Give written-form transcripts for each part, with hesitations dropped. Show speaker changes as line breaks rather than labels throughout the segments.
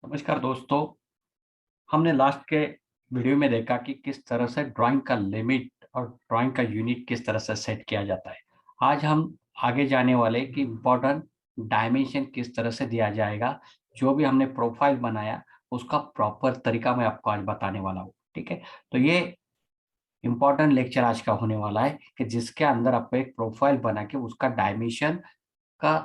नमस्कार दोस्तों। हमने लास्ट के वीडियो में देखा कि किस तरह से ड्राइंग का लिमिट और ड्राइंग का यूनिट किस तरह से सेट किया जाता है। आज हम आगे जाने वाले कि इम्पोर्टेंट डायमेंशन किस तरह से दिया जाएगा। जो भी हमने प्रोफाइल बनाया उसका प्रॉपर तरीका मैं आपको आज बताने वाला हूँ। ठीक है, तो ये इम्पोर्टेंट लेक्चर आज का होने वाला है कि जिसके अंदर आपको एक प्रोफाइल बना के उसका डायमेंशन का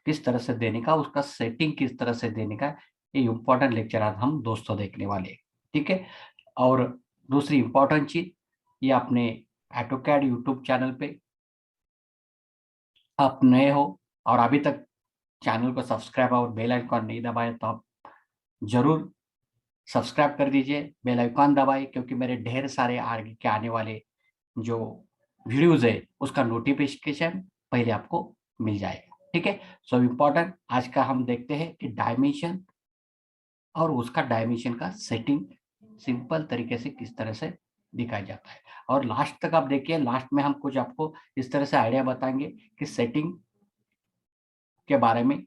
किस तरह से देने का, उसका सेटिंग किस तरह से देने का, ये इम्पोर्टेंट लेक्चर आज हम दोस्तों देखने वाले हैं। ठीक है, और दूसरी इम्पोर्टेंट चीज, ये अपने ऑटोकैड यूट्यूब चैनल पे आप नए हो और अभी तक चैनल को सब्सक्राइब और बेल आइकॉन नहीं दबाए तो आप जरूर सब्सक्राइब कर दीजिए, बेल आइकॉन दबाइए, क्योंकि मेरे ढेर सारे आगे के आने वाले जो वीडियोज है उसका नोटिफिकेशन पहले आपको मिल जाएगा। ठीक है, सो इम्पोर्टेंट आज का हम देखते हैं कि डायमेंशन और उसका डायमेंशन का सेटिंग सिंपल तरीके से किस तरह से दिखाया जाता है। और लास्ट तक आप देखिए, लास्ट में हम कुछ आपको इस तरह से आइडिया बताएंगे कि सेटिंग के बारे में,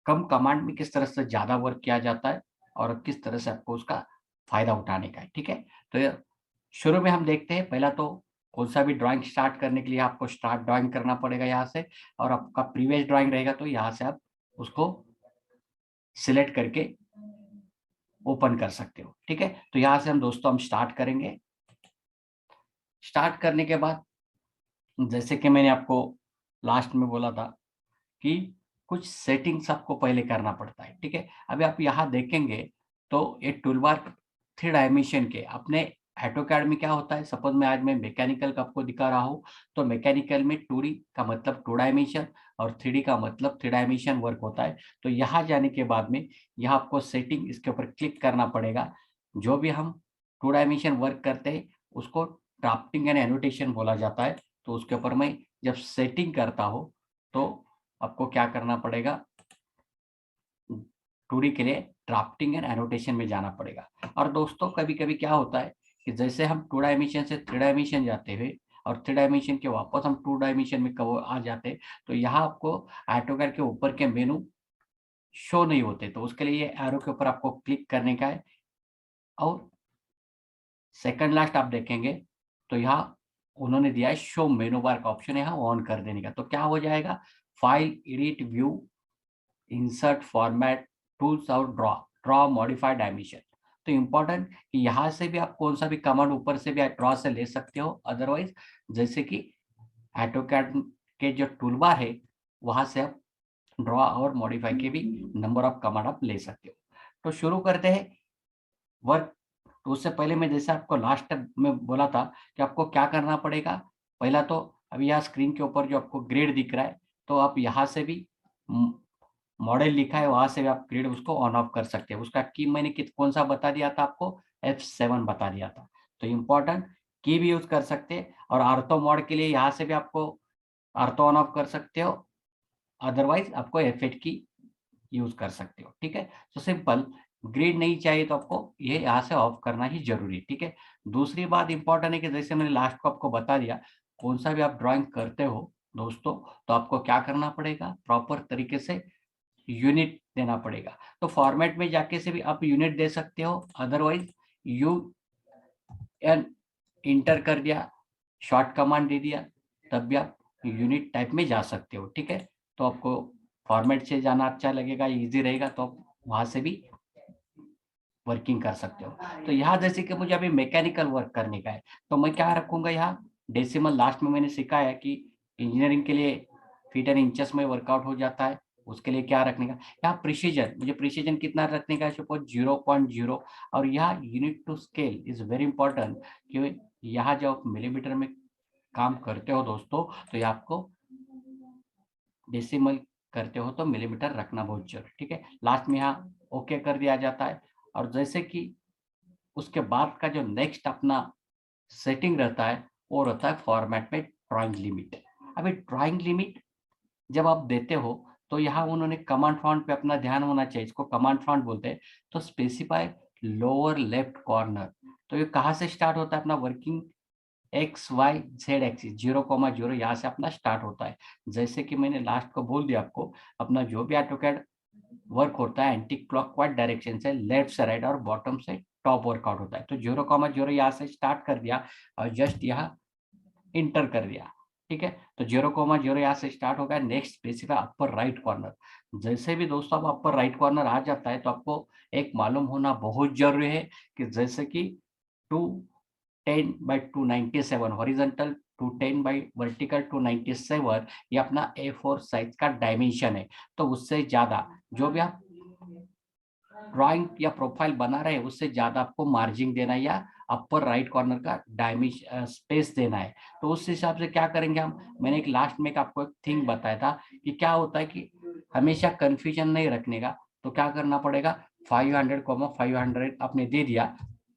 कम कमांड में किस तरह से ज्यादा वर्क किया जाता है और किस तरह से आपको उसका फायदा उठाने का है। ठीक है, तो शुरू में हम देखते हैं, पहला तो कौन सा भी ड्राइंग स्टार्ट करने के लिए आपको स्टार्ट ड्राइंग करना पड़ेगा यहाँ से, और आपका प्रीवियस ड्राइंग रहेगा तो यहाँ से आप उसको सिलेक्ट करके ओपन कर सकते हो। ठीक है, तो यहाँ से हम दोस्तों हम स्टार्ट करेंगे। स्टार्ट करने के बाद जैसे कि मैंने आपको लास्ट में बोला था कि कुछ सेटिंग्स आपको पहले करना पड़ता है। ठीक है, अभी आप यहाँ देखेंगे तो ये टूलबार 3 डायमेंशन के अपने ऑटोकैड में क्या होता है। सपोज मैं आज मैं मैकेनिकल का आपको दिखा रहा हूँ, तो मैकेनिकल में 2D का मतलब 2 डायमेंशन और 3D का मतलब 3 डायमेंशन वर्क होता है। तो यहाँ जाने के बाद में यहाँ आपको सेटिंग इसके ऊपर क्लिक करना पड़ेगा। जो भी हम 2 डायमेंशन वर्क करते हैं उसको ड्राफ्टिंग एंड एनोटेशन बोला जाता है। तो उसके ऊपर मैं जब सेटिंग करता हूँ तो आपको क्या करना पड़ेगा, 2D के लिए ड्राफ्टिंग एंड एनोटेशन में जाना पड़ेगा। और दोस्तों कभी कभी क्या होता है कि जैसे हम 2 डायमेंशन से 3 डायमेंशन जाते हुए और 3 डायमेंशन के वापस हम 2 डायमेंशन में कब आ जाते हैं, तो यहाँ आपको ऑटोकैड के ऊपर के मेनू शो नहीं होते। तो उसके लिए एरो के ऊपर आपको क्लिक करने का है और सेकंड लास्ट आप देखेंगे तो यहाँ उन्होंने दिया है शो मेनू बार का ऑप्शन, यहाँ ऑन कर देने का। तो क्या हो जाएगा, file, edit, view, insert, format, tools और ड्रॉ, मॉडिफाई डायमेंशन। तो इंपॉर्टेंट कि यहाँ से भी आप कौन सा भी कमांड ऊपर से भी ड्रॉ से ले सकते हो। अदरवाइज जैसे कि ऑटोकैड के जो टूलबार है वहां से आप ड्रॉ और मॉडिफाई के भी नंबर ऑफ कमांड आप ले सकते हो। तो शुरू करते हैं वर्क। तो उससे पहले मैं जैसे आपको लास्ट में बोला था कि आपको क्या करना पड़ेगा। पहला तो अभी यहाँ स्क्रीन के ऊपर जो आपको ग्रेड दिख रहा है, तो आप यहाँ से भी मॉडल लिखा है वहां से भी आप ग्रिड उसको ऑन ऑफ कर सकते हैं। उसका की मैंने कौन सा बता दिया था आपको, F7 बता दिया था। तो इम्पोर्टेंट की भी यूज कर सकते हैं। और आर्थो मोड के लिए यहाँ से भी आपको आर्थो ऑन ऑफ कर सकते हो, अदरवाइज आपको F8 की यूज कर सकते हो। ठीक है, तो सिंपल, ग्रिड नहीं चाहिए तो आपको ये यहाँ से ऑफ करना ही जरूरी है। ठीक है, दूसरी बात इंपॉर्टेंट है कि जैसे मैंने लास्ट को आपको बता दिया, कौन सा भी आप ड्राइंग करते हो दोस्तों तो आपको क्या करना पड़ेगा, प्रॉपर तरीके से यूनिट देना पड़ेगा। तो फॉर्मेट में जाके से भी आप यूनिट दे सकते हो, अदरवाइज यू एन इंटर कर दिया, शॉर्ट कमांड दे दिया, तब भी आप यूनिट टाइप में जा सकते हो। ठीक है, तो आपको फॉर्मेट से जाना अच्छा लगेगा, इजी रहेगा, तो आप वहां से भी वर्किंग कर सकते हो। तो यहाँ जैसे कि मुझे अभी मैकेनिकल वर्क करने का है तो मैं क्या रखूंगा, यहाँ डेसिमल लास्ट में मैंने सीखा है कि इंजीनियरिंग के लिए फीट एंड इंचेस में वर्कआउट हो जाता है। उसके लिए क्या रखने का, यहाँ प्रिसीजन, मुझे प्रिसीजन कितना रखने का है, सपोज 0.0। और यहाँ unit to scale is very important, कि यहाँ जब आप मिलीमीटर में काम करते हो दोस्तों तो ये आपको डेसिमल करते हो तो मिलीमीटर रखना बहुत जरूरी। ठीक है, लास्ट में यहाँ ओके कर दिया जाता है। और जैसे कि उसके बाद का जो नेक्स्ट अपना सेटिंग रहता है वो रहता है फॉर्मेट में ड्राइंग लिमिट। अभी ड्राइंग लिमिट जब आप देते हो तो यहाँ उन्होंने कमांड फॉन्ट पे अपना ध्यान होना चाहिए, इसको कमांड फॉन्ट बोलते हैं। तो स्पेसिफाई लोअर लेफ्ट कॉर्नर, तो ये कहाँ से स्टार्ट होता है अपना वर्किंग, XYZ एक्सिस 0,0 यहाँ से अपना स्टार्ट होता है। जैसे कि मैंने लास्ट को बोल दिया आपको, अपना जो भी ऑटोकैड वर्क होता है एंटी क्लॉकवाइज डायरेक्शन से, लेफ्ट से राइट और बॉटम से टॉप वर्कआउट होता है। तो 0,0 यहाँ से स्टार्ट कर दिया और जस्ट यहाँ इंटर कर दिया, ठीक है। तो 0,0 यहाँ से स्टार्ट होगा, next specify upper right corner. जैसे भी दोस्तों आप अपर राइट कॉर्नर आ जाता है तो आपको एक मालूम होना बहुत जरूरी है कि जैसे कि 210/297 हॉरिजॉन्टल, 210 बाई वर्टिकल 297 ये अपना A4 साइज का डायमेंशन है। तो उससे ज्यादा जो भी आप ड्राइंग या प्रोफाइल बना रहे हैं उससे ज्यादा आपको मार्जिन देना है या अपर राइट कॉर्नर का डायमेंशन स्पेस देना है। तो उस हिसाब से क्या करेंगे हम, मैंने एक लास्ट में आपको एक थिंग बताया था कि क्या होता है कि हमेशा कंफ्यूजन नहीं रखने का। तो क्या करना पड़ेगा, 500,500 आपने दे दिया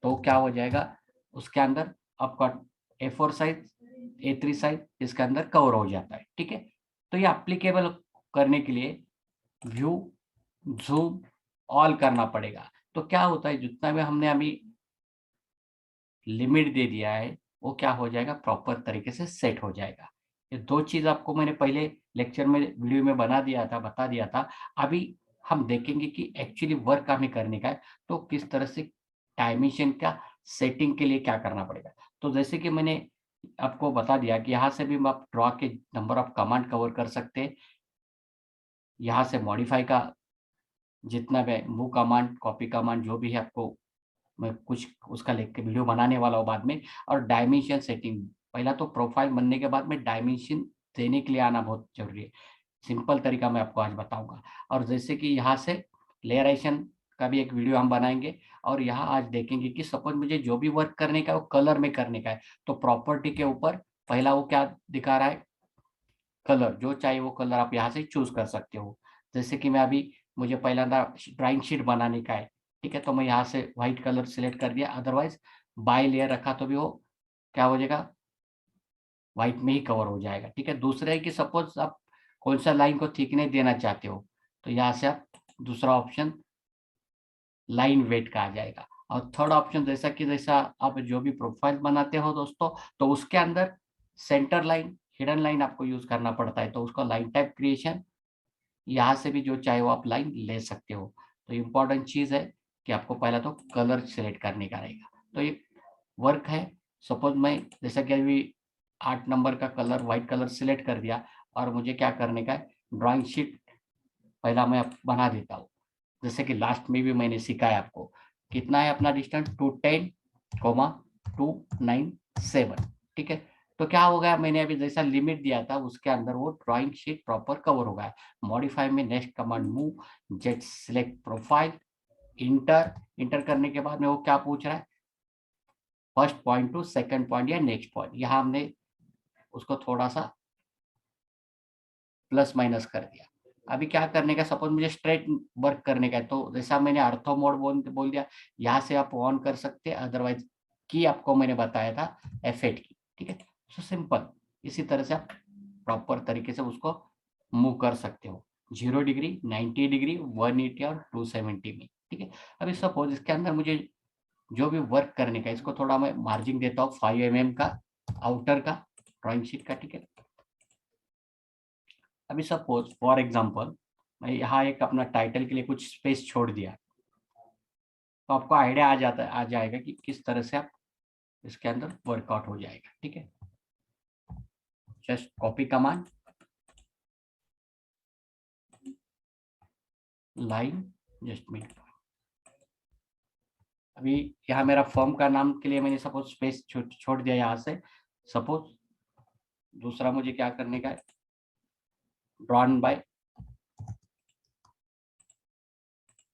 तो क्या हो जाएगा, उसके अंदर आपका A4 साइज, A3 साइज इसके अंदर कवर हो जाता है, ठीक है। तो ये अप्लीकेबल करने के लिए व्यू, जूम, ऑल करना पड़ेगा। तो क्या होता है, जितना भी हमने अभी लिमिट दे दिया है वो क्या हो जाएगा, प्रॉपर तरीके से सेट हो जाएगा। ये दो चीज आपको मैंने पहले लेक्चर में वीडियो में बना दिया था, बता दिया था। अभी हम देखेंगे कि एक्चुअली वर्क हमें करने का है तो किस तरह से डायमेंशन का सेटिंग के लिए क्या करना पड़ेगा। तो जैसे कि मैंने आपको बता दिया कि यहाँ से भी आप ड्रॉ के नंबर ऑफ कमांड कवर कर सकते हैं, यहाँ से मॉडिफाई का जितना भी मूव कमांड, कॉपी कमांड जो भी है आपको मैं कुछ उसका लिख के वीडियो बनाने वाला हूँ बाद में। और डायमेंशन सेटिंग, पहला तो प्रोफाइल बनने के बाद में डायमेंशन देने के लिए आना बहुत जरूरी है। सिंपल तरीका मैं आपको आज बताऊंगा। और जैसे कि यहाँ से लेयराइजेशन का भी एक वीडियो हम बनाएंगे। और यहाँ आज देखेंगे कि सपोज मुझे जो भी वर्क करने का है वो कलर में करने का है, तो प्रॉपर्टी के ऊपर पहला वो क्या दिखा रहा है, कलर, जो चाहिए वो कलर आप यहाँ से चूज कर सकते हो। जैसे कि मैं अभी, मुझे पहला ड्राइंग शीट बनाने का है, ठीक है, तो मैं यहाँ से व्हाइट कलर सिलेक्ट कर दिया। अदरवाइज बाय लेयर रखा तो भी वो क्या हो जाएगा, व्हाइट में ही कवर हो जाएगा, ठीक है। दूसरा है कि सपोज आप कौन सा लाइन को थिकनेस देना चाहते हो, तो यहाँ से आप दूसरा ऑप्शन लाइन वेट का आ जाएगा। और थर्ड ऑप्शन जैसा कि जैसा आप जो भी प्रोफाइल बनाते हो दोस्तों, तो उसके अंदर सेंटर लाइन, हिडन लाइन आपको यूज करना पड़ता है, तो उसको लाइन टाइप क्रिएशन, यहाँ से भी जो चाहे वो आप लाइन ले सकते हो। तो इम्पोर्टेंट चीज है कि आपको पहला तो कलर सेलेक्ट करने का रहेगा। तो ये वर्क है। सपोज मैं जैसा कि अभी 8 नंबर का कलर व्हाइट कलर सिलेक्ट कर दिया और मुझे क्या करने का है, ड्राइंग शीट पहला मैं बना देता हूँ। जैसे कि लास्ट में भी मैंने सिखाया आपको, कितना है अपना डिस्टेंस, 210,297, ठीक है। तो क्या हो गया, मैंने अभी जैसा लिमिट दिया था उसके अंदर वो ड्राइंग शीट प्रॉपर कवर हो गया। मॉडिफाई में next command move, jet select profile, inter. Inter करने के बाद में वो क्या पूछ रहा है, first point two second point या नेक्स्ट पॉइंट, यहाँ हमने उसको थोड़ा सा प्लस माइनस कर दिया। अभी क्या करने का, सपोज मुझे स्ट्रेट वर्क करने का है, तो जैसा मैंने अर्थो मोड बोल दिया, यहाँ से आप ऑन कर सकते हैं। अदरवाइज की आपको मैंने बताया था F8 की, ठीक है। सो सिंपल, इसी तरह से आप प्रॉपर तरीके से उसको मूव कर सकते हो, 0 डिग्री, 90 डिग्री, 180 और 270 में, ठीक है। अभी सपोज इसके अंदर मुझे जो भी वर्क करने का, इसको थोड़ा मैं मार्जिन देता हूँ 5 mm का, आउटर का, ड्रॉइंग शीट का, ठीक है। अभी सपोज फॉर एग्जांपल मैं यहाँ एक अपना टाइटल के लिए कुछ स्पेस छोड़ दिया, तो आपको आइडिया आ जाएगा कि किस तरह से आप इसके अंदर वर्कआउट हो जाएगा, ठीक है। Just copy command, line, just mid. अभी यहाँ मेरा फॉर्म का नाम के लिए मैंने सपोज स्पेस छोड़ दिया यहाँ से। सपोज दूसरा मुझे क्या करने का है, ड्रॉन बाय,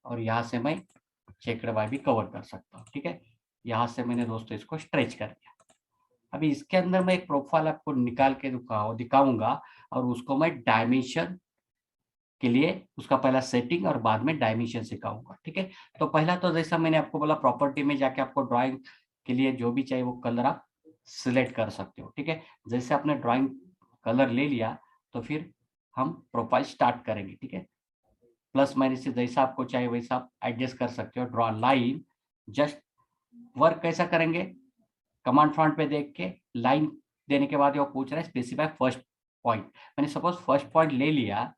और यहाँ से मैं चेकड बाय भी कवर कर सकता हूँ, ठीक है। यहाँ से मैंने दोस्तों इसको स्ट्रेच कर दिया। अभी इसके अंदर मैं एक प्रोफाइल आपको निकाल के दिखाऊंगा और उसको मैं डायमेंशन के लिए उसका पहला सेटिंग और बाद में डायमेंशन सिखाऊंगा, ठीक है। तो पहला तो जैसा मैंने आपको बोला, प्रॉपर्टी में जाके आपको ड्राइंग के लिए जो भी चाहिए वो कलर आप सिलेक्ट कर सकते हो, ठीक है। जैसे आपने ड्राइंग कलर ले लिया तो फिर हम प्रोफाइल स्टार्ट करेंगे, ठीक है। प्लस माइनस से जैसा आपको चाहिए वैसा आप एडजस्ट कर सकते हो। ड्रॉ लाइन, जस्ट वर्क कैसा करेंगे, कमांड फ्रंट पे देख के लाइन देने के बाद वो पूछ रहा है स्पेसिफाई फर्स्ट पॉइंट। मैंने सपोज फर्स्ट पॉइंट ले लिया,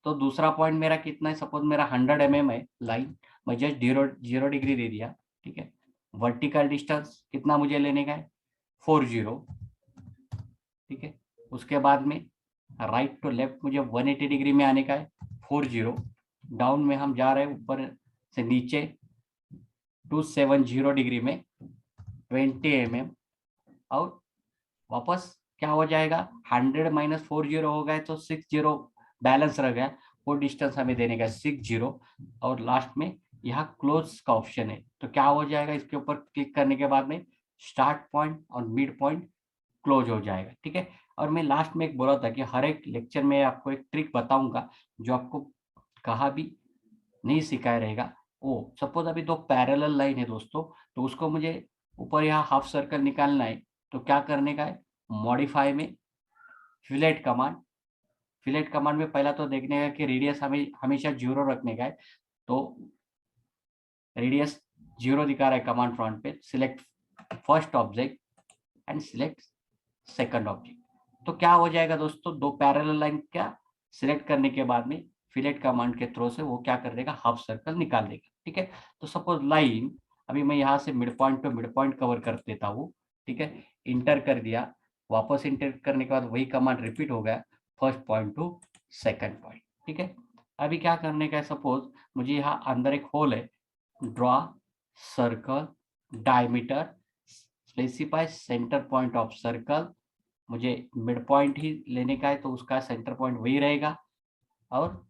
तो दूसरा पॉइंट मेरा कितना है, सपोज मेरा 100 mm है लाइन, मैं जस्ट 0 डिग्री दे दिया, ठीक है। वर्टिकल डिस्टेंस कितना मुझे लेने का है, 40, ठीक है। उसके बाद में राइट टू लेफ्ट मुझे 180 डिग्री में आने का है, 40। डाउन में हम जा रहे हैं ऊपर से नीचे 270 डिग्री में 20 mm, और वापस क्या हो जाएगा, 100 - 40 हो गए तो 60 बैलेंस रह गया, वो डिस्टेंस हमें देने का 60। और लास्ट में यहाँ क्लोज का ऑप्शन है, तो क्या हो जाएगा, इसके ऊपर क्लिक करने के बाद में स्टार्ट पॉइंट और मिड पॉइंट क्लोज हो जाएगा, ठीक है। और मैं लास्ट में एक बोला था कि हर एक लेक्चर में आपको एक ट्रिक बताऊंगा जो आपको कहा भी नहीं सिखाया रहेगा। वो सपोज अभी दो पैरेलल लाइन है दोस्तों, तो उसको मुझे ऊपर यहाँ हाफ सर्कल निकालना है, तो क्या करने का है, मॉडिफाई में फिलेट कमांड, फिलेट कमांड में पहला तो देखने का कि रेडियस हमें हमेशा 0 रखने का है, तो रेडियस 0 दिखा रहा है कमांड फ्रंट पे, select first object and select second object. तो क्या हो जाएगा दोस्तों, दो पैरेलल लाइन क्या सिलेक्ट करने के बाद में फिलेट कमांड के थ्रू से वो क्या कर देगा, हाफ सर्कल निकाल देगा, ठीक है। तो सपोज लाइन, अभी मैं यहाँ से mid point two mid point cover कर देता हूँ, ठीक है। इंटर कर दिया, वापस इंटर करने के बाद वही कमांड रिपीट हो गया, first point two second point, ठीक है। अभी क्या करने का है, सपोज मुझे यहाँ अंदर एक होल है, draw circle diameter, specify centre point of circle, मुझे मिड पॉइंट ही लेने का है तो उसका सेंटर पॉइंट वही रहेगा, और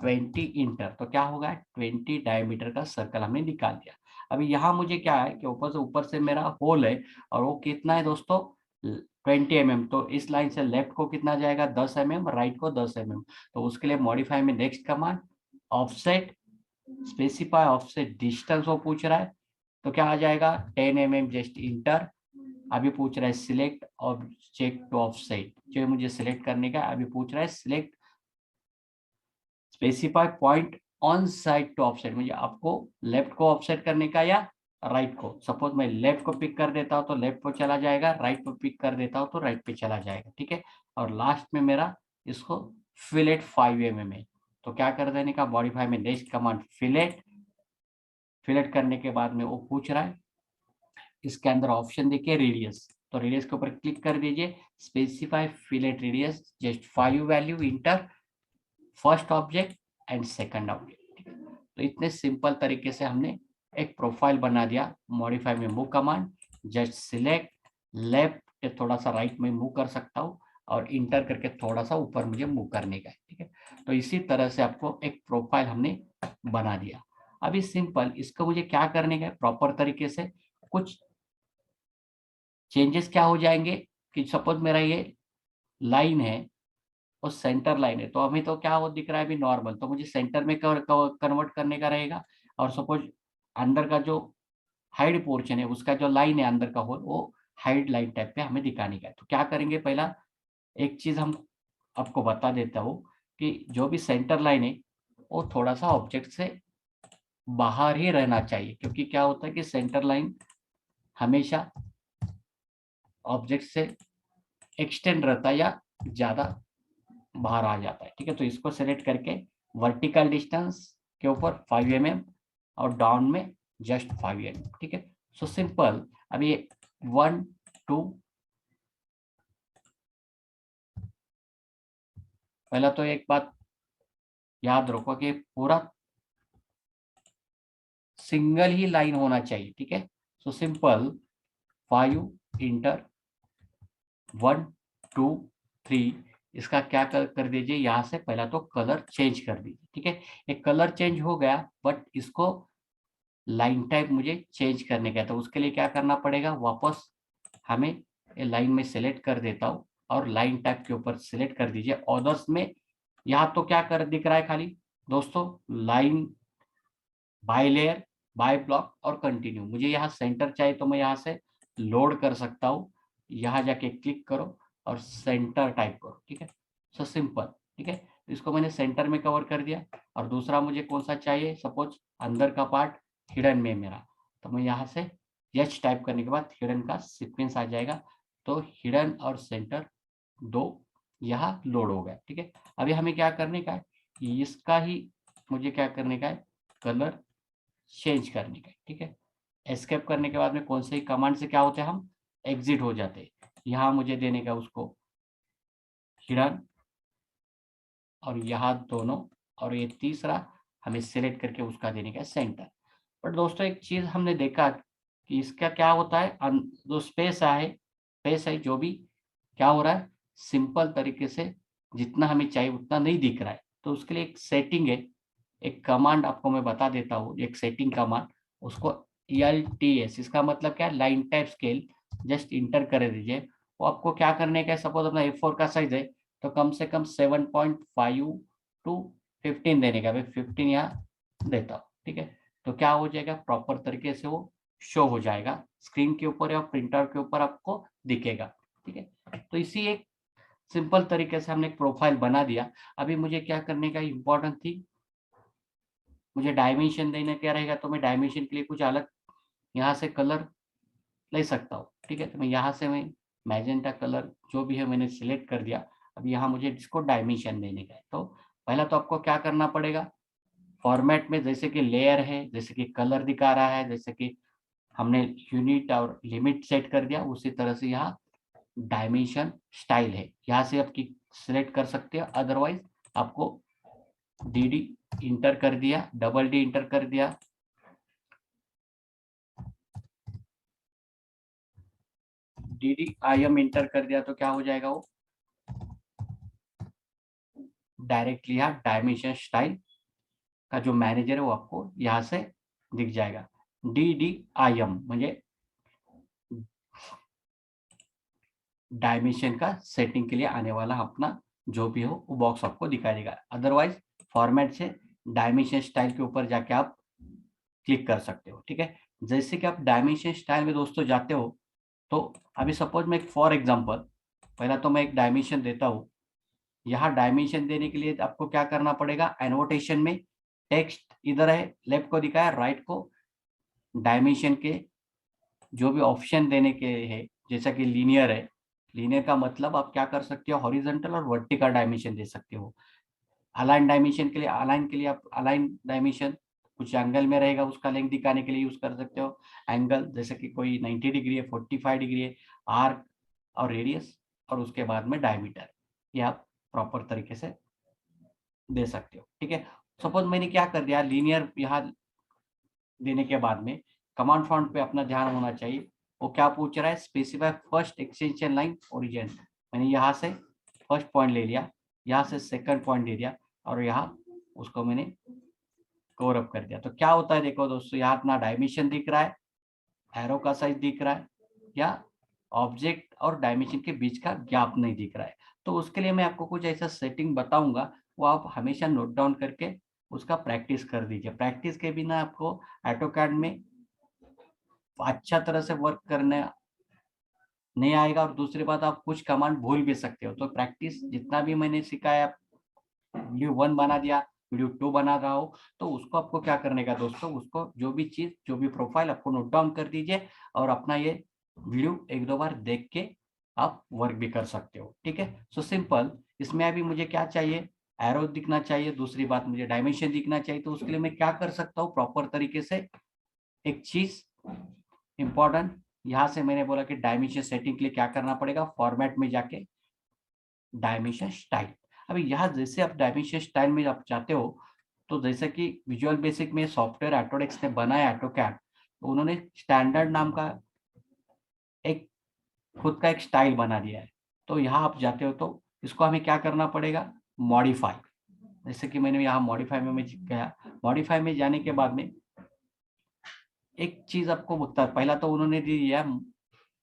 20 इंटर, तो क्या होगा, 20 डायमीटर का सर्कल हमने निकाल दिया। अभी यहाँ मुझे क्या है कि ऊपर से मेरा होल है, और वो कितना है दोस्तों, 20 mm, तो इस लाइन से लेफ्ट को कितना जाएगा, 10 mm, राइट को 10 mm। तो उसके लिए मॉडिफाई में next command offset, specify offset distance वो पूछ रहा है, तो क्या आ जाएगा, 10 mm, जस्ट इंटर। अभी पूछ रहा है सिलेक्ट ऑब्जेक्ट टू ऑफसेट, जो मुझे सिलेक्ट करने का, अभी पूछ रहा है select specify point on side to offset, मुझे आपको लेफ्ट को ऑफसेट करने का या राइट को। सपोज मैं लेफ्ट को पिक कर देता हूं तो लेफ्ट को चला जाएगा, राइट को पिक कर देता हूं तो राइट पे चला जाएगा, ठीक है। और लास्ट में मेरा इसको फिलेट 5 mm है, तो क्या कर देने का, मॉडिफाई में नेक्स्ट कमांड फिलेट, फिलेट करने के बाद में वो पूछ रहा है, इसके अंदर ऑप्शन देखिए रेडियस, तो रेडियस के ऊपर क्लिक कर दीजिए, specify fillet radius just 5 value, inter first object and second object. तो इतने सिंपल तरीके से हमने एक प्रोफाइल बना दिया, मॉडिफाई में move command, just select left, थोड़ा सा राइट में मूव कर सकता हूँ, और इंटर करके थोड़ा सा ऊपर मुझे मूव करने का है, ठीक है। तो इसी तरह से आपको एक प्रोफाइल हमने बना दिया। अभी सिंपल इसको मुझे क्या करने का है, प्रॉपर तरीके से कुछ चेंजेस क्या हो जाएंगे, कि सपोज मेरा ये लाइन है और सेंटर लाइन है, तो अभी तो क्या वो दिख रहा है अभी नॉर्मल, तो मुझे सेंटर में कन्वर्ट करने का रहेगा। और सपोज अंदर का जो हाइड पोर्शन है, उसका जो लाइन है अंदर का होल, वो हाइड लाइन टाइप पे हमें दिखाने का है। तो क्या करेंगे, पहला एक चीज हम आपको बता देता हूँ कि जो भी सेंटर लाइन है वो थोड़ा सा ऑब्जेक्ट से बाहर ही रहना चाहिए, क्योंकि क्या होता है कि सेंटर लाइन हमेशा ऑब्जेक्ट से एक्सटेंड रहता है या ज्यादा बाहर आ जाता है, ठीक है। तो इसको सेलेक्ट करके वर्टिकल डिस्टेंस के ऊपर 5 mm, और डाउन में जस्ट 5 mm, ठीक है। So simple. अभी 1 2, पहला तो एक बात याद रखो कि पूरा सिंगल ही लाइन होना चाहिए, ठीक है। सो सिंपल 5 इंटर 1 2 3, इसका क्या कर दीजिए, यहाँ से पहला तो कलर चेंज कर दीजिए, ठीक है। एक कलर चेंज हो गया, बट इसको लाइन टाइप मुझे चेंज करने का है, तो उसके लिए क्या करना पड़ेगा, वापस हमें ये लाइन में सेलेक्ट कर देता हूँ, और लाइन टाइप के ऊपर सेलेक्ट कर दीजिए ऑर्डर्स में। यहाँ तो क्या कर दिख रहा है खाली दोस्तों, line by layer, bye block और कंटिन्यू। मुझे यहाँ सेंटर चाहिए तो मैं यहाँ से लोड कर सकता हूँ, यहाँ जाके क्लिक करो और सेंटर टाइप करो, ठीक है। सो सिंपल, ठीक है। इसको मैंने सेंटर में कवर कर दिया। और दूसरा मुझे कौन सा चाहिए, सपोज अंदर का पार्ट हिडन में मेरा, तो मैं यहाँ से एच टाइप करने के बाद हिडन का सीक्वेंस आ जाएगा, तो हिडन और सेंटर दो यहाँ लोड हो गया, ठीक है। अभी हमें क्या करने का है, इसका ही मुझे क्या करने का है, कलर चेंज करने का है। ठीक है, एस्केप करने के बाद में कौन से ही कमांड से क्या होते हैं, हम एग्जिट हो जाते हैं। यहाँ मुझे देने का उसको हिडन, और यहाँ दोनों, और ये तीसरा हमें सिलेक्ट करके उसका देने का सेंटर। पर दोस्तों एक चीज हमने देखा कि इसका क्या होता है, जो स्पेस है जो भी क्या हो रहा है, सिंपल तरीके से जितना हमें चाहिए उतना नहीं दिख रहा है। तो उसके लिए एक सेटिंग है, एक कमांड आपको मैं बता देता हूँ, एक सेटिंग कमांड, उसको LTS, इसका मतलब क्या है, line type scale, just inter कर दीजिए। वो आपको क्या करने का है, सपोज अपना A4 का साइज है तो कम से कम 7.5 टू 15 देने का, मैं 15 यहाँ देता हूँ। ठीक है, तो क्या हो जाएगा, प्रॉपर तरीके से वो शो हो जाएगा स्क्रीन के ऊपर या प्रिंटर के ऊपर आपको दिखेगा। ठीक है, तो इसी एक सिंपल तरीके से हमने एक प्रोफाइल बना दिया। अभी मुझे क्या करने का इम्पोर्टेंट थी, मुझे डायमेंशन देने क्या रहेगा, तो मैं डायमेंशन के लिए कुछ अलग यहाँ से कलर ले सकता हूँ। ठीक है, तो मैं यहाँ से मैं मैजेंटा कलर जो भी है मैंने सिलेक्ट कर दिया। अब यहाँ मुझे इसको डायमेंशन देने का है, तो पहला तो आपको क्या करना पड़ेगा, फॉर्मेट में जैसे कि लेयर है, जैसे कि कलर दिखा रहा है, जैसे कि हमने यूनिट और लिमिट सेट कर दिया, उसी तरह से यहाँ डायमेंशन स्टाइल है, यहाँ से आपकी सिलेक्ट कर सकते हो। अदरवाइज आपको DD इंटर कर दिया, डबल D इंटर कर दिया, DDIM इंटर कर दिया, तो क्या हो जाएगा, वो डायरेक्टली यहाँ डायमेंशन स्टाइल का जो मैनेजर है वो आपको यहाँ से दिख जाएगा। DDIM म्हणजे डायमेंशन का सेटिंग के लिए आने वाला अपना जो भी हो वो बॉक्स आपको दिखाई देगा। अदरवाइज फॉर्मेट से डायमेंशन स्टाइल के ऊपर जाके आप क्लिक कर सकते हो। ठीक है, जैसे कि आप डायमेंशन स्टाइल में दोस्तों जाते हो, तो अभी सपोज मैं एक फॉर एग्जांपल, पहला तो मैं एक डायमेंशन देता हूँ। यहाँ डायमेंशन देने के लिए आपको क्या करना पड़ेगा, एनोटेशन में टेक्स्ट इधर है, लेफ्ट को दिखाया, राइट को डायमेंशन के जो भी ऑप्शन देने के हैं, जैसा कि लीनियर है, लीनियर का मतलब आप क्या कर सकते हो, हॉरिजॉन्टल और वर्टिकल डायमेंशन दे सकते हो। अलाइन डायमेंशन के लिए, अलाइन के लिए आप अलाइन डायमेंशन कुछ एंगल में रहेगा, उसका लेंथ दिखाने के लिए यूज कर सकते हो। एंगल जैसे कि कोई 90 डिग्री है, 45 डिग्री है, आर्क और रेडियस, और उसके बाद में डायमीटर, ये आप प्रॉपर तरीके से दे सकते हो। ठीक है, सपोज मैंने क्या कर दिया, लीनियर यहाँ देने के बाद में कमांड फॉन्ट पे अपना ध्यान होना चाहिए। वो क्या पूछ रहा है, specify first extension line origin, मैंने यहाँ से फर्स्ट पॉइंट ले लिया, यहाँ से सेकंड पॉइंट ले लिया, और यहाँ उसको मैंने कवर अप कर दिया। तो क्या होता है, देखो दोस्तों, यहाँ अपना डायमेंशन दिख रहा है, एरो का साइज दिख रहा है, या ऑब्जेक्ट और डायमेंशन के बीच का गैप नहीं दिख रहा है। तो उसके लिए मैं आपको कुछ ऐसा सेटिंग बताऊंगा, वो आप हमेशा नोट डाउन करके उसका प्रैक्टिस कर दीजिए। प्रैक्टिस के बिना आपको ऑटोकैड में अच्छा तरह से वर्क करने नहीं आएगा, और दूसरी बात आप कुछ कमांड भूल भी सकते हो। तो प्रैक्टिस जितना भी मैंने सिखाया, वीडियो 1 बना दिया, वीडियो 2 बना रहा हो, तो उसको आपको क्या करने का दोस्तों, उसको जो भी चीज, जो भी प्रोफाइल आपको नोट डाउन कर दीजिए, और अपना ये वीडियो एक दो बार देख के आप वर्क भी कर सकते हो। ठीक है, सो सिंपल। इसमें अभी मुझे क्या चाहिए, एरो दिखना चाहिए, दूसरी बात मुझे डायमेंशन दिखना चाहिए। तो उसके लिए मैं क्या कर सकता हूँ, प्रॉपर तरीके से एक चीज इंपॉर्टेंट, यहाँ से मैंने बोला कि डायमेंशन सेटिंग के लिए क्या करना पड़ेगा, फॉर्मेट में जाके डायमेंशन स्टाइल। अभी यहाँ जैसे आप डायमेंशन स्टाइल में आप चाहते हो, तो जैसे कि विजुअल बेसिक में सॉफ्टवेयर ऑटोडेस्क ने बनाया ऑटोकैड, तो उन्होंने स्टैंडर्ड नाम का एक खुद का एक स्टाइल बना दिया है। तो यहाँ आप जाते हो तो इसको हमें क्या करना पड़ेगा, मॉडिफाई। जैसे कि मैंने यहाँ मॉडिफाई में गया, मॉडिफाई में जाने के बाद में एक चीज आपको बता, पहला तो उन्होंने दिया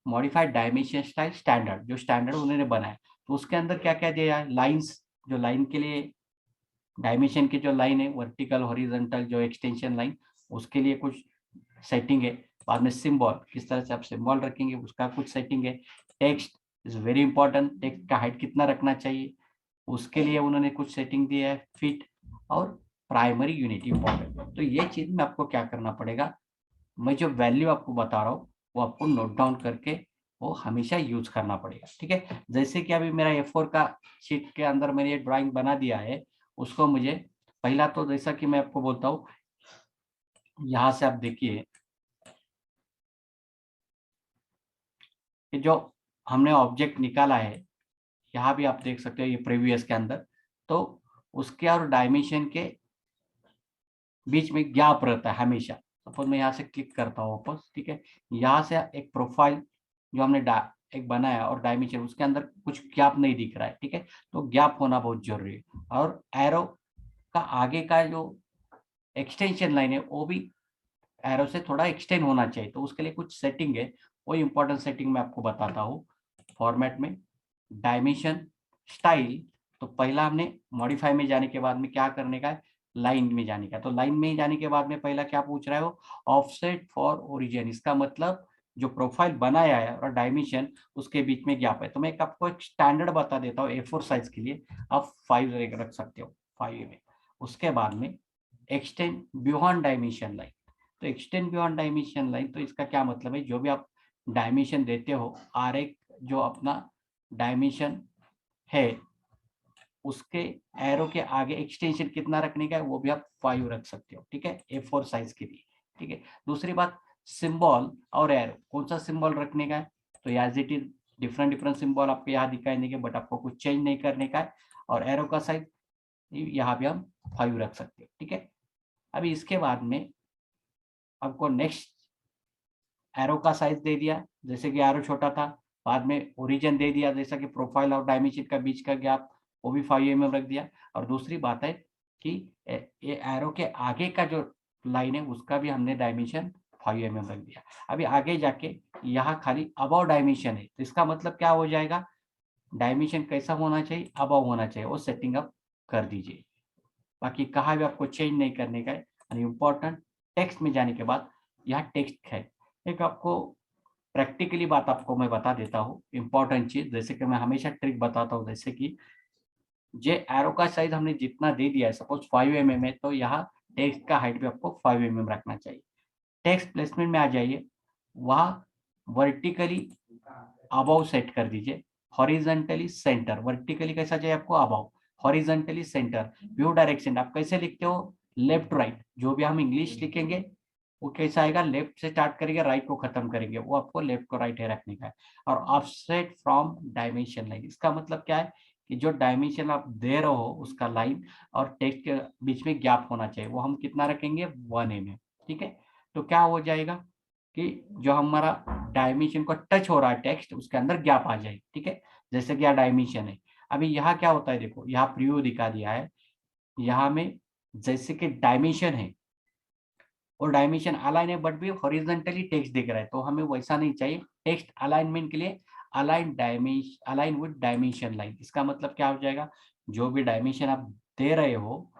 मॉडिफाइड डायमेंशन स्टाइल स्टैंडर्ड, जो स्टैंडर्ड उन्होंने बनाया, तो उसके अंदर क्या क्या दिया है, लाइंस, जो लाइन के लिए डायमेंशन की जो लाइन है, वर्टिकल हॉरिजॉन्टल जो एक्सटेंशन लाइन, उसके लिए कुछ सेटिंग है। बाद में सिंबल, किस तरह से आप सिंबल रखेंगे उसका कुछ सेटिंग है। Text is very important, text का हाइट कितना रखना चाहिए उसके लिए उन्होंने कुछ सेटिंग दी है। फिट और प्राइमरी यूनिट इंपॉर्टेंट। तो ये चीज में आपको क्या करना पड़ेगा, मैं जो वैल्यू आपको बता रहा हूँ वो आपको नोट डाउन करके वो हमेशा यूज करना पड़ेगा। ठीक है, जैसे कि अभी मेरा A4 का शीट के अंदर मैंने ये ड्राइंग बना दिया है, उसको मुझे पहला तो जैसा कि मैं आपको बोलता हूँ, यहाँ से आप देखिए कि जो हमने ऑब्जेक्ट निकाला है, यहाँ भी आप देख सकते हो ये प्रीवियस के अंदर, तो उसके और डायमेंशन के बीच में गैप रहता है हमेशा। सपोज मैं यहाँ से क्लिक करता हूँ वापस, ठीक है, यहाँ से एक प्रोफाइल जो हमने एक बनाया और डायमेंशन, उसके अंदर कुछ गैप नहीं दिख रहा है, ठीक है, तो गैप होना बहुत जरूरी है। और एरो का आगे का जो एक्सटेंशन लाइन है वो भी एरो से थोड़ा एक्सटेंड होना चाहिए, तो उसके लिए कुछ सेटिंग है, वो इंपॉर्टेंट सेटिंग मैं आपको बताता हूँ। फॉर्मेट में डायमेंशन स्टाइल, तो पहला हमने मॉडिफाई में जाने के बाद में क्या करने का है, लाइन में जाने का। तो लाइन में जाने के बाद में पहला क्या पूछ रहा है वो, ऑफसेट फॉर ओरिजिन। इसका मतलब जो प्रोफाइल बनाया है और डायमेंशन उसके बीच में गैप है। तो मैं आपको एक स्टैंडर्ड बता देता हूँ, A4 साइज के लिए आप 5 रख सकते हो, 5 में। उसके बाद में एक्सटेंड बियॉन्ड डायमेंशन लाइन। तो एक्सटेंड बियॉन्ड डायमेंशन लाइन, तो इसका क्या मतलब है, जो भी आप डायमेंशन देते हो, आरेख जो अपना डायमेंशन है उसके एरो के आगे एक्सटेंशन कितना रखने का है, वो भी आप 5 रख सकते हो, ठीक है, A4 साइज के लिए, ठीक है। दूसरी बात, सिंबल और एरो, कौन सा सिंबल रखने का है, तो as it is different different symbol आपको यहाँ दिखाई देंगे, बट आपको कुछ चेंज नहीं करने का है। और एरो का साइज यहाँ भी हम 5 रख सकते हैं, ठीक है। अभी इसके बाद में आपको नेक्स्ट एरो का साइज दे दिया, जैसे कि एरो छोटा था, बाद में ओरिजिन दे दिया, जैसा कि प्रोफाइल और डायमेंशन का बीच का गैप वो भी 5 mm रख दिया। और दूसरी बात है कि ये एरो के आगे का जो लाइन है उसका भी हमने डायमेंशन 5 mm रख दिया। अभी आगे जाके यहाँ खाली अबव डायमेंशन है, तो इसका मतलब क्या हो जाएगा, डायमेंशन कैसा होना चाहिए, अबव होना चाहिए, वो सेटिंग अप कर दीजिए। बाकी कहाँ भी आपको चेंज नहीं करने का है। इम्पोर्टेंट, टेक्स्ट में जाने के बाद यहाँ टेक्स्ट है, एक आपको प्रैक्टिकली बात आपको मैं बता देता हूँ, इंपॉर्टेंट चीज, जैसे कि मैं हमेशा ट्रिक बताता हूँ, जैसे कि जे एरो का साइज हमने जितना दे दिया है, सपोज 5 mm है, तो यहाँ टेक्स्ट का हाइट भी आपको 5 mm रखना चाहिए। टेक्स्ट प्लेसमेंट में आ जाइए, वहाँ वर्टिकली अबव सेट कर दीजिए, हॉरिजॉन्टली सेंटर। वर्टिकली कैसा चाहिए आपको, above, horizontally centre. View direction आप कैसे लिखते हो, लेफ्ट राइट, जो भी हम इंग्लिश लिखेंगे वो कैसा आएगा, लेफ्ट से स्टार्ट करेंगे राइट को खत्म करेंगे, वो आपको लेफ्ट को राइट है रखने का है। और ऑफसेट फ्रॉम डायमेंशन लाइन, इसका मतलब क्या है कि जो डायमेंशन आप दे रहे हो उसका लाइन और टेक्स्ट के बीच में गैप होना चाहिए, वो हम कितना रखेंगे, 1 mm, ठीक है। तो क्या हो जाएगा कि जो हमारा डायमेंशन को टच हो रहा है टेक्स्ट, उसके अंदर गैप आ जाए, ठीक है, जैसे कि यहाँ डायमेंशन है। अभी यहाँ क्या होता है, देखो यहाँ प्रीव्यू दिखा दिया है, यहाँ में जैसे कि डायमेंशन है और डायमेंशन अलाइन है, बट भी हॉरिजॉन्टली टेक्स्ट दिख रहा है, तो हमें वैसा नहीं चाहिए। टेक्स्ट अलाइनमेंट के लिए अलाइन विद डायमेंशन लाइन, इसका मतलब क्या हो जाएगा, जो भी डायमेंशन आप दे रहे हो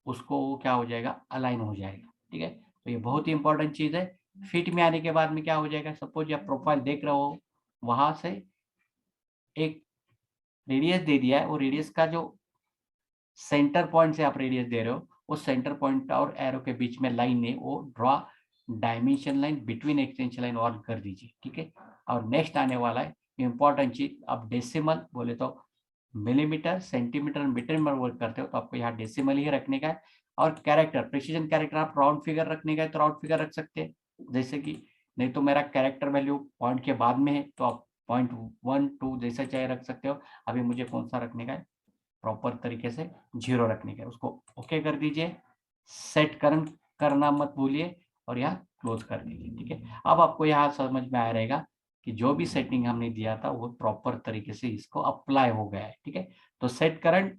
उसको वो क्या हो जाएगा, अलाइन हो जाएगा, ठीक है। तो ये बहुत ही इंपॉर्टेंट चीज है। फिट में आने के बाद में क्या हो जाएगा, सपोज आप प्रोफाइल देख रहे हो, वहां से एक रेडियस दे दिया है, और रेडियस का जो सेंटर पॉइंट से आप रेडियस दे रहे हो, उस सेंटर पॉइंट और एरो के बीच में लाइन है, वो draw dimension line between extension line और कर दीजिए, ठीक है। और नेक्स्ट आने वाला है इंपॉर्टेंट चीज, अब डेसिमल बोले तो मिलीमीटर, सेंटीमीटर, मीटर में वर्क करते हो, तो आपको यहाँ डेसिमल ही रखने का है। और कैरेक्टर, प्रिसीजन कैरेक्टर, आप राउंड फिगर रखने का है तो राउंड फिगर रख सकते हैं, जैसे कि, नहीं तो मेरा कैरेक्टर वैल्यू पॉइंट के बाद में है तो आप 0.1 2 जैसा चाहे रख सकते हो। अभी मुझे कौन सा रखने का है, प्रॉपर तरीके से 0 रखने का है, उसको ओके कर दीजिए, सेट करना मत भूलिए, और यहाँ क्लोज कर दीजिए, ठीक है। अब आपको यहाँ समझ में आया रहेगा कि जो भी सेटिंग हमने दिया था वो प्रॉपर तरीके से इसको अप्लाई हो गया है, ठीक है। तो सेट करंट,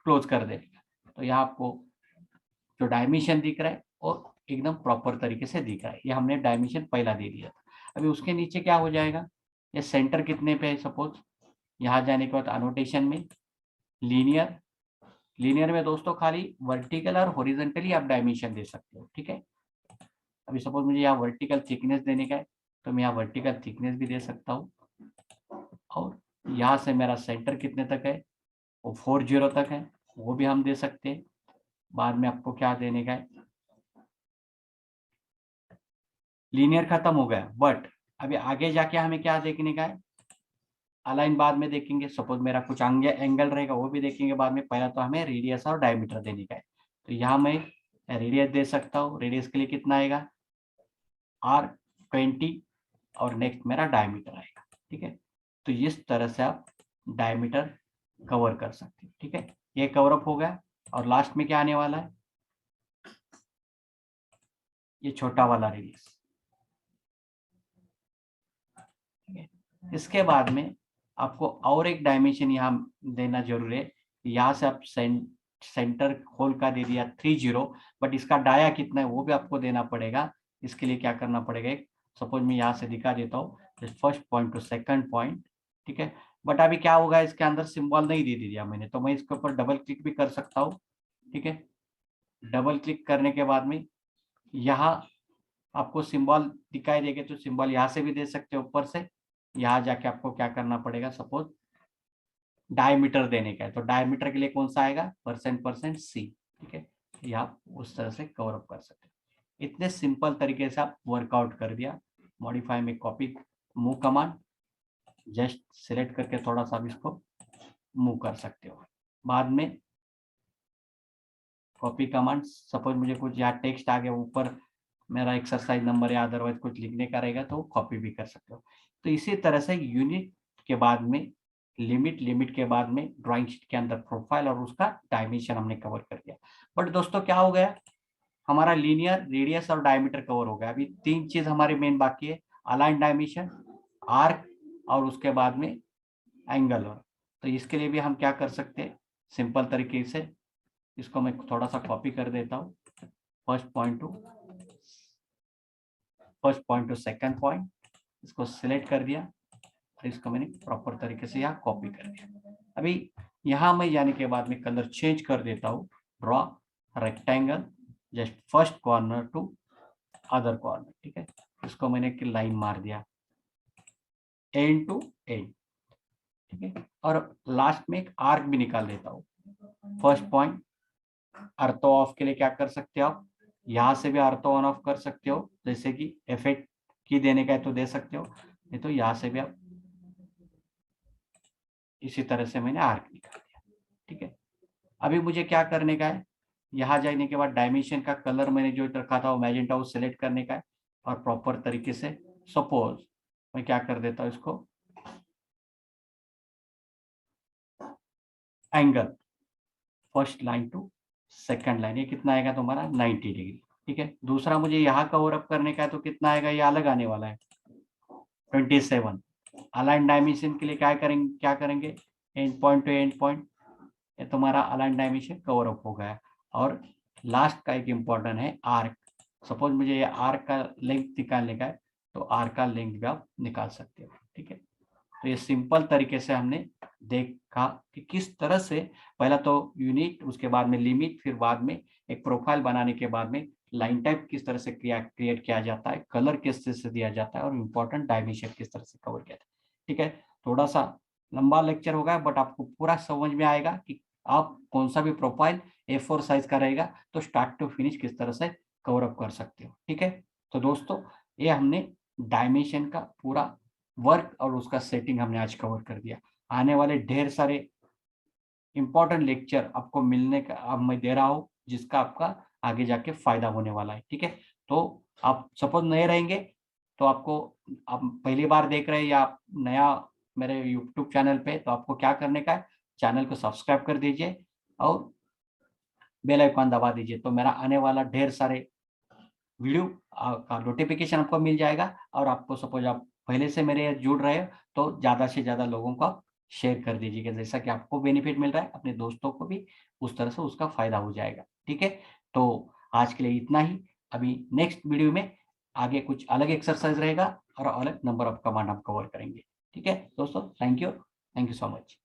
क्लोज कर देगा, तो यहाँ आपको जो डायमेंशन दिख रहा है वो एकदम प्रॉपर तरीके से दिख रहा है, ये हमने डायमेंशन पहला दे दिया था। अभी उसके नीचे क्या हो जाएगा, ये सेंटर कितने पे है, सपोज यहाँ जाने के बाद अनोटेशन में लीनियर, लीनियर में दोस्तों खाली वर्टिकल और हॉरिजॉन्टली आप डायमेंशन दे सकते हो, ठीक है। अभी सपोज मुझे यहाँ वर्टिकल थिकनेस देने का है, तो मैं यहाँ वर्टिकल थिकनेस भी दे सकता हूँ। और यहाँ से मेरा सेंटर कितने तक है, वो 40 तक है, वो भी हम दे सकते हैं। बाद में आपको क्या देने का है, लीनियर खत्म हो गया, बट अभी आगे जाके हमें क्या देखने का है, अलाइन बाद में देखेंगे। सपोज मेरा कुछ एंगल रहेगा वो भी देखेंगे बाद में, पहला तो हमें रेडियस और डायमीटर देने का है। तो यहाँ मैं रेडियस दे सकता हूँ। रेडियस के लिए कितना आएगा, R20, और नेक्स्ट मेरा डायमीटर आएगा। ठीक है, तो इस तरह से आप डायमीटर कवर कर सकते हैं। ठीक है, ये कवर अप हो गया। और लास्ट में क्या आने वाला है, ये छोटा वाला रेडियस। ठीक है, इसके बाद में आपको और एक डायमेंशन यहाँ देना जरूरी है। यहाँ से आप सेंटर होल का दे दिया 30, बट इसका डाया कितना है वो भी आपको देना पड़ेगा। इसके लिए क्या करना पड़ेगा, एक सपोज मैं यहाँ से दिखा देता हूँ, first point two second point. ठीक है, बट अभी क्या होगा, इसके अंदर सिंबल नहीं दे दिया मैंने, तो मैं इसके ऊपर डबल क्लिक भी कर सकता हूँ। ठीक है, डबल क्लिक करने के बाद में यहाँ आपको सिंबल दिखाई देगा, तो सिंबल यहाँ से भी दे सकते हो ऊपर से। यहाँ जाके आपको क्या करना पड़ेगा, सपोज डायमीटर देने का है, तो डायमीटर के लिए कौन सा आएगा, परसेंट सी। ठीक है, ये आप उस तरह से कवर अप कर सकते हैं। इतने सिंपल तरीके से आप वर्कआउट कर दिया। मॉडिफाई में copy move command, just select करके थोड़ा सा भी इसको मूव कर सकते हो। बाद में कॉपी कमांड, सपोज मुझे कुछ यहाँ टेक्स्ट आ गया, ऊपर मेरा एक्सरसाइज नंबर या अदरवाइज कुछ लिखने का रहेगा तो कॉपी भी कर सकते हो। तो इसी तरह से यूनिट के बाद में लिमिट, लिमिट के बाद में ड्राइंग शीट के अंदर प्रोफाइल और उसका डायमेंशन हमने कवर कर दिया। बट दोस्तों क्या हो गया, हमारा लीनियर, रेडियस और डायमीटर कवर हो गया। अभी तीन चीज हमारी मेन बाकी है, अलाइन डायमेंशन, आर्क, और उसके बाद में एंगल। तो इसके लिए भी हम क्या कर सकते हैं, सिंपल तरीके से इसको मैं थोड़ा सा कॉपी कर देता हूँ। First point two second point, इसको सिलेक्ट कर दिया और इसको मैंने प्रॉपर तरीके से यहाँ कॉपी कर दिया। अभी यहाँ मैं जाने के बाद में कलर चेंज कर देता हूँ, draw rectangle just first corner to other corner. ठीक है, इसको मैंने एक लाइन मार दिया एंड टू एंड। ठीक है, और लास्ट में एक आर्क भी निकाल देता हूँ। फर्स्ट पॉइंट अर्थो ऑफ के लिए क्या कर सकते हो आप, यहाँ से भी अर्थो ऑन ऑफ कर सकते हो, जैसे कि इफेक्ट की देने का है तो दे सकते हो, नहीं तो यहाँ से भी आप इसी तरह से मैंने आर्क निकाल दिया। ठीक है, अभी मुझे क्या करने का है, यहाँ जाने के बाद डायमेंशन का कलर मैंने जो रखा था वो मैजेंटा, वो सिलेक्ट करने का है और प्रॉपर तरीके से सपोज मैं क्या कर देता हूँ, इसको angle first line to second line, ये कितना आएगा तुम्हारा 90 डिग्री। ठीक है, दूसरा मुझे यहाँ कवर अप करने का है तो कितना आएगा, ये अलग आने वाला है 27। अलाइन डायमेंशन के लिए क्या करेंगे, and point two and point, ये तुम्हारा अलाइन डायमेंशन कवर अप हो गया। और लास्ट का एक इम्पॉर्टेंट है आर्क। सपोज मुझे ये आर्क का लेंथ निकालने का है तो आर्क का लेंथ भी आप निकाल सकते हो। ठीक है, तो ये सिंपल तरीके से हमने देखा कि किस तरह से पहला तो यूनिट, उसके बाद में लिमिट, फिर बाद में एक प्रोफाइल बनाने के बाद में लाइन टाइप किस तरह से क्रिएट किया जाता है, कलर किस तरह से दिया जाता है, और इम्पोर्टेंट डायमेंशन किस तरह से कवर किया जाता है। ठीक है, थोड़ा सा लंबा लेक्चर होगा बट आपको पूरा समझ में आएगा कि आप कौन सा भी प्रोफाइल A4 साइज का रहेगा तो स्टार्ट टू फिनिश किस तरह से कवर अप कर सकते हो। ठीक है, तो दोस्तों ये हमने डायमेंशन का पूरा वर्क और उसका सेटिंग हमने आज कवर कर दिया। आने वाले ढेर सारे इंपॉर्टेंट लेक्चर आपको मिलने का अब मैं दे रहा हूँ, जिसका आपका आगे जाके फायदा होने वाला है। ठीक है, तो आप सपोज नए रहेंगे तो आपको, आप पहली बार देख रहे हैं या आप नया मेरे यूट्यूब चैनल पे, तो आपको क्या करने का है, चैनल को सब्सक्राइब कर दीजिए और बेल आइकन दबा दीजिए, तो मेरा आने वाला ढेर सारे वीडियो का नोटिफिकेशन आपको मिल जाएगा। और आपको सपोज आप पहले से मेरे जुड़ रहे हो तो ज़्यादा से ज़्यादा लोगों को आप शेयर कर दीजिएगा, जैसा कि आपको बेनिफिट मिल रहा है अपने दोस्तों को भी उस तरह से उसका फायदा हो जाएगा। ठीक है, तो आज के लिए इतना ही। अभी नेक्स्ट वीडियो में आगे कुछ अलग एक्सरसाइज रहेगा और अलग नंबर ऑफ कमांड हम कवर करेंगे। ठीक है दोस्तों, थैंक यू सो मच।